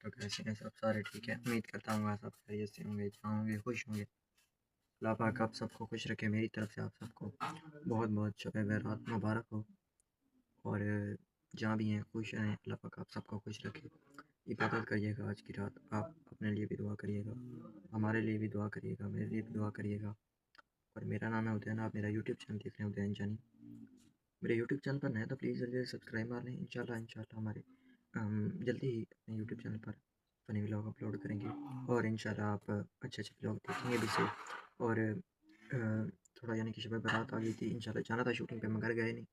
تو کیسے ہیں سب سارے ٹھیک ہے؟ امید کرتا ہوں گا سب خیریت سے ہوں گے، جہاں ہوں گے خوش ہوں گے۔ اللہ پاک آپ سب کو خوش رکھے، میری طرف سے آپ سب کو بہت بہت شب برات مبارک ہو، اور جہاں بھی ہیں خوش رہیں، اللہ پاک آپ سب کو خوش رکھے۔ عبادت کریے گا آج کی رات، آپ اپنے لیے بھی دعا کریے گا، ہمارے لیے بھی دعا کریے گا، میرے لیے بھی دعا کریے گا۔ اور میرا نام ہے ادین، آپ میرا یوٹیوب چینل دیکھ رہے ہیں ادین جانی۔ میرے یوٹیوب چینل پر نئے تو پلیز جلدی سے سبسکرائب مار لیں۔ انشاءاللہ ہمارے جلدی ہی اپنے یوٹیوب چینل پر فنی ولاگ اپلوڈ کریں گے، اور انشاءاللہ آپ اچھے ولاگ دیکھیں گے بھی صحیح۔ اور تھوڑا یعنی کہ شب برات آ گئی تھی، انشاءاللہ جانا تھا شوٹنگ پہ مگر گئے نہیں۔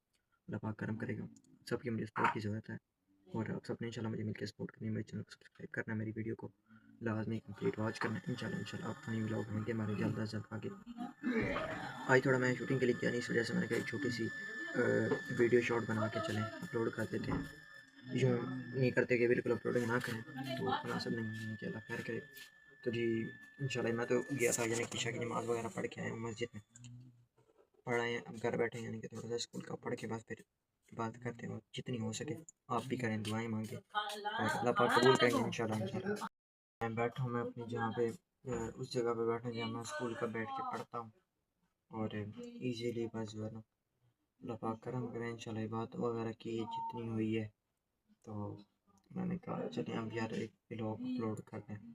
اللہ پاک کرم کرے گا، سب کی مجھے سپورٹ کی ضرورت ہے، اور آپ سب نے انشاءاللہ مجھے مل کے سپورٹ کرنی ہے۔ میرے چینل کو سبسکرائب کرنا ہے، میری ویڈیو کو لازمی کمپلیٹ واچ کرنا ہے۔ انشاءاللہ آپ فنی ولاگ ہوں گے ہمارے جلد از جلد آگے۔ آج تھوڑا میں شوٹنگ کے لیے کیا نہیں، اس وجہ سے میں نے کہا ایک چھوٹی سی ویڈیو شارٹ بنا کے چلیں اپلوڈ کر دیتے ہیں۔ یوں نہیں کرتے کہ بالکل اپلوڈنگ نہ کریں تو مناسب نہیں ہے، کہ اللہ خیر کرے۔ تو جی انشاءاللہ میں تو گیا تھا یعنی کہ عشاء کی نماز وغیرہ پڑھ کے آئے مسجد میں، پڑھ آئے ہیں، اب گھر بیٹھے یعنی کہ تھوڑا سا اسکول کا پڑھ کے بعد پھر عبادت کرتے ہیں، جتنی ہو سکے آپ بھی کریں، دعائیں مانگیں اور اللہ پاک قبول کریں گے انشاءاللہ۔ میں بیٹھا ہوں، میں اپنی جہاں پہ اس جگہ پہ بیٹھا جہاں میں اسکول کا بیٹھ کے پڑھتا ہوں، اور ایزیلی بس جو ہے نا اللہ پاک کرم کریں انشاءاللہ۔ عبادت وغیرہ کی جتنی ہوئی ہے تو میں نے کہا چلیں اب یار ایک ولاگ اپلوڈ کرتے ہیں،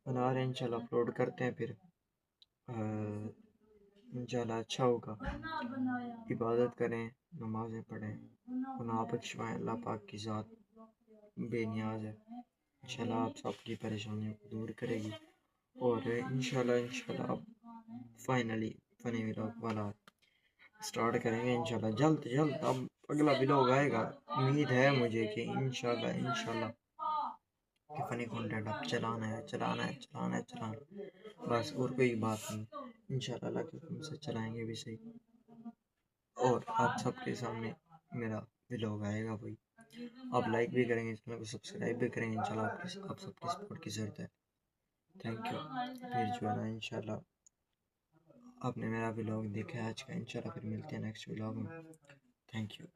بنا رہے ہیں انشاءاللہ، اپلوڈ کرتے ہیں پھر انشاءاللہ اچھا ہوگا۔ عبادت کریں، نمازیں پڑھیں، گناہ بخشوائیں، اللہ پاک کی ذات بے نیاز ہے، انشاءاللہ آپ سب کی پریشانیوں کو دور کرے گی، اور انشاءاللہ اب فائنلی فنی ولاگ والا سٹارٹ کریں گے انشاءاللہ جلد اب اگلا ولاگ آئے گا، امید ہے مجھے کہ انشاءاللہ کہ فنی کنٹینٹ اب چلانا ہے بس، اور کوئی بات نہیں، انشاءاللہ اللہ کے حکم سے چلائیں گے بھی صحیح، اور آپ سب کے سامنے میرا ولاگ آئے گا وہی، آپ لائک بھی کریں گے، چینل کو سبسکرائب بھی کریں گے، انشاءاللہ آپ سب کی سپورٹ کی ضرورت ہے۔ Thank you. پھر جو ہے نا انشاءاللہ آپ نے میرا ولاگ دیکھا ہے آج کا، انشاءاللہ پھر ملتے ہیں نیکسٹ ولاگ میں۔ Thank you.